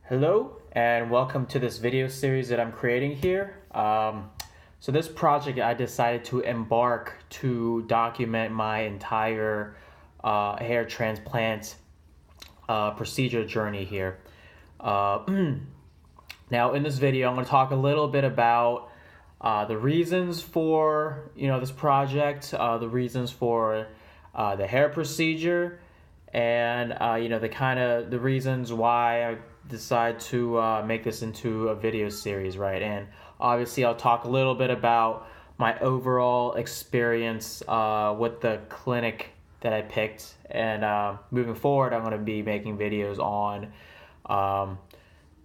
Hello and welcome to this video series that I'm creating here. So this project I decided to embark to document my entire hair transplant procedure journey here. Now in this video I'm going to talk a little bit about the reasons for this project, the reasons for the hair procedure, and the reasons why I decide to make this into a video series, right? And obviously I'll talk a little bit about my overall experience with the clinic that I picked, and moving forward I'm going to be making videos on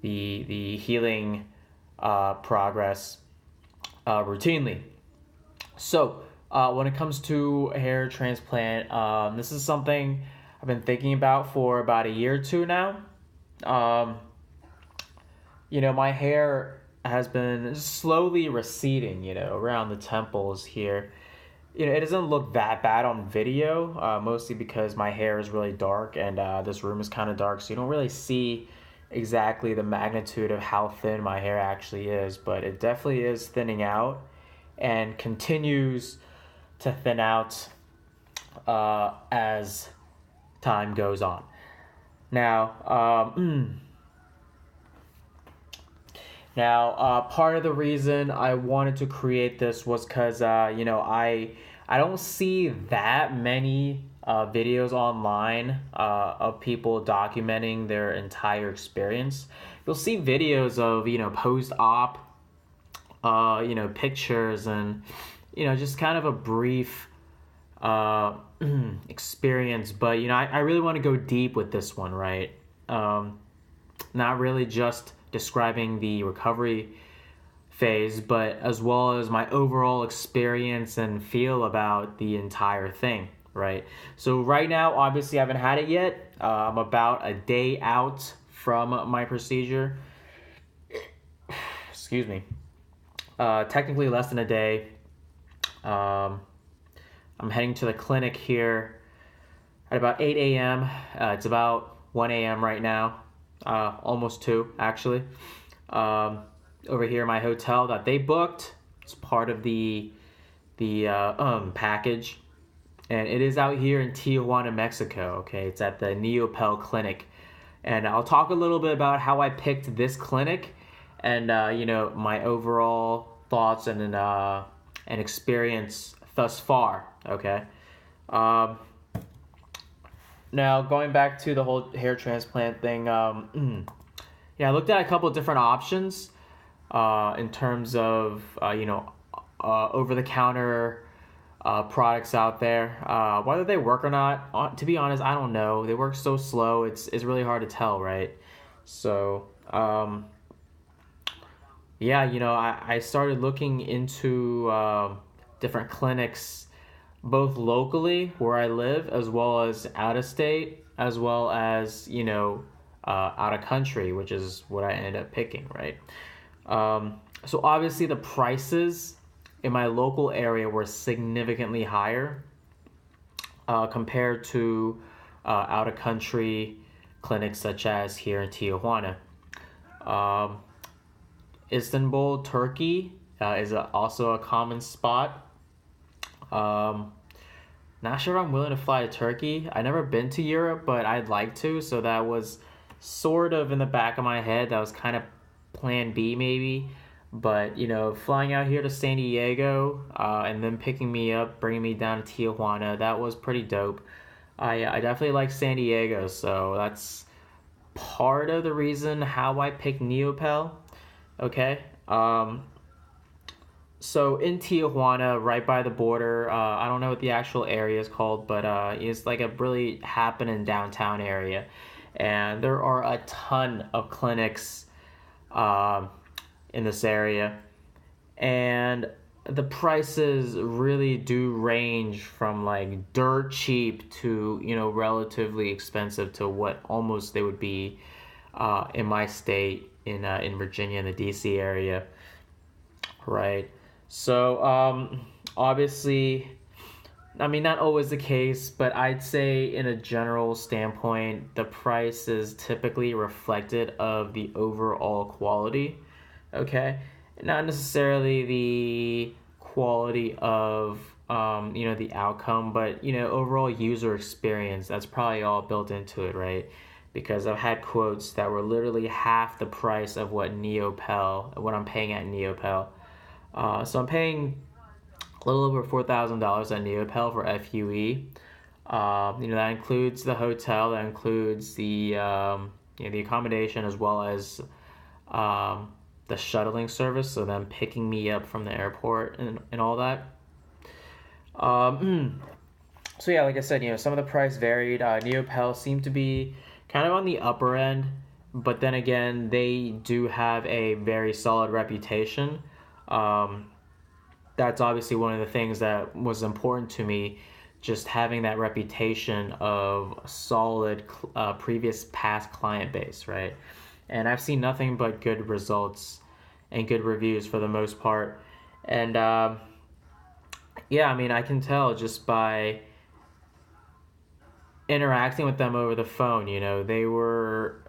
the healing progress routinely. So when it comes to hair transplant, this is something I've been thinking about for about a year or two now. My hair has been slowly receding, around the temples here. It doesn't look that bad on video, mostly because my hair is really dark and this room is kind of dark, so you don't really see exactly the magnitude of how thin my hair actually is, but it definitely is thinning out and continues to thin out as time goes on. Now, part of the reason I wanted to create this was because, I don't see that many videos online of people documenting their entire experience. You'll see videos of, post-op, pictures and, just kind of a brief experience, but I really want to go deep with this one, right? Not really just describing the recovery phase, but as well as my overall experience and feel about the entire thing, right? So right now, obviously I haven't had it yet. I'm about a day out from my procedure. Excuse me. Technically less than a day. I'm heading to the clinic here at about 8 a.m. It's about 1 a.m. right now, almost 2 actually. Over here in my hotel that they booked. It's part of the package, and it is out here in Tijuana, Mexico. Okay, it's at the Neopel Clinic, and I'll talk a little bit about how I picked this clinic, and my overall thoughts and experience thus far. Okay. Now going back to the whole hair transplant thing, I looked at a couple of different options in terms of over-the-counter products out there. Whether they work or not, to be honest, I don't know. They work so slow; it's really hard to tell, right? So I started looking into different clinics, both locally where I live, as well as out of state, as well as out of country, which is what I ended up picking, right? So obviously the prices in my local area were significantly higher compared to out of country clinics such as here in Tijuana. Istanbul, Turkey is also a common spot. Not sure if I'm willing to fly to Turkey. I've never been to Europe, but I'd like to, so that was sort of in the back of my head. That was kind of plan B maybe, but flying out here to San Diego and then picking me up, bringing me down to Tijuana, that was pretty dope. I definitely like San Diego, so that's part of the reason how I picked Neopel. Okay. So in Tijuana, right by the border, I don't know what the actual area is called, but it's like a really happening downtown area. And there are a ton of clinics in this area. And the prices really do range from like dirt cheap to, relatively expensive to what almost they would be in my state in Virginia, in the DC area, right? So obviously I mean, not always the case, but I'd say in a general standpoint, the price is typically reflected of the overall quality. Okay, not necessarily the quality of the outcome, but overall user experience. That's probably all built into it, right? Because I've had quotes that were literally half the price of what I'm paying at Neopel. So I'm paying a little over $4,000 at Neopel for FUE. That includes the hotel, that includes the accommodation, as well as the shuttling service, so them picking me up from the airport and all that. So yeah, like I said, some of the price varied. Neopel seemed to be kind of on the upper end, but then again, they do have a very solid reputation. That's obviously one of the things that was important to me, just having that reputation of solid previous past client base, right? And I've seen nothing but good results and good reviews for the most part. And yeah, I mean, I can tell just by interacting with them over the phone, they were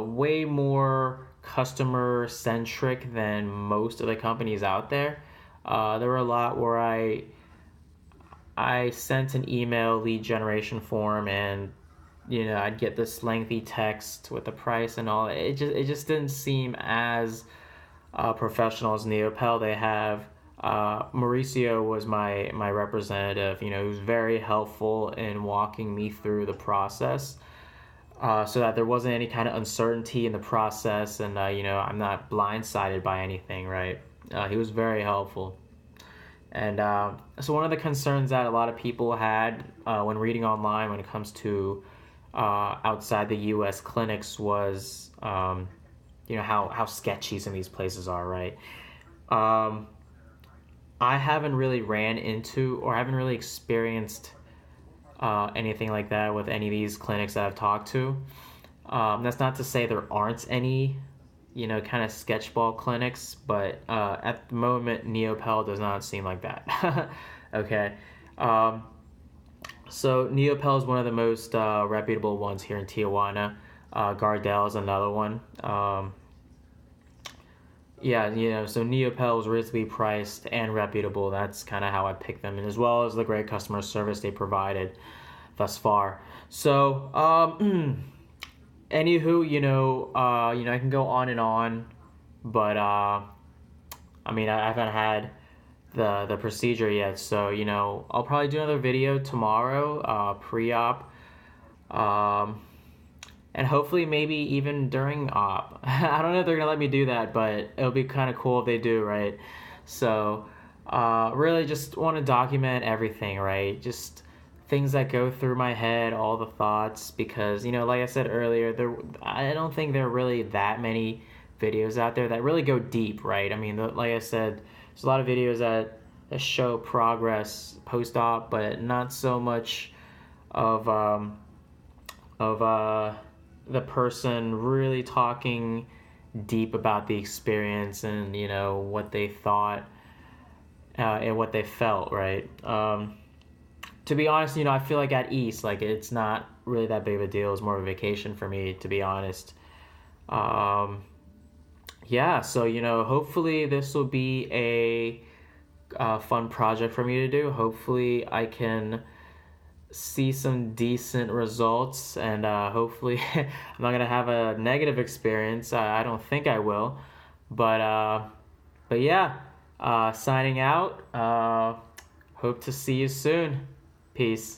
way more customer centric than most of the companies out there. There were a lot where I sent an email lead generation form, and I'd get this lengthy text with the price and all. It just didn't seem as professional as Neopel. They have Mauricio was my representative. He was very helpful in walking me through the process, so that there wasn't any kind of uncertainty in the process, and I'm not blindsided by anything. Right? He was very helpful. And so one of the concerns that a lot of people had when reading online when it comes to outside the U.S. clinics was, how sketchy some of these places are, right? I haven't really ran into or haven't really experienced anything like that with any of these clinics that I've talked to. That's not to say there aren't any kind of sketchball clinics, but at the moment, Neopel does not seem like that. Okay. So Neopel is one of the most reputable ones here in Tijuana. Gardel is another one. Yeah, so Neopel is reasonably priced and reputable. That's kind of how I picked them, and as well as the great customer service they provided thus far. So, anywho, I can go on and on, but I mean, I haven't had the procedure yet, so I'll probably do another video tomorrow, pre-op, and hopefully maybe even during op. I don't know if they're gonna let me do that, but it'll be kind of cool if they do, right? So, really just want to document everything, right? Just things that go through my head, all the thoughts, because like I said earlier, I don't think there are really that many videos out there that really go deep, right? I mean, like I said, there's a lot of videos that show progress post-op, but not so much of the person really talking deep about the experience and what they thought and what they felt, right? To be honest, I feel like at East, like it's not really that big of a deal. It's more of a vacation for me, to be honest. Yeah, so hopefully this will be a fun project for me to do. Hopefully I can see some decent results, and hopefully I'm not gonna have a negative experience. I don't think I will, but yeah, signing out. Hope to see you soon. Peace.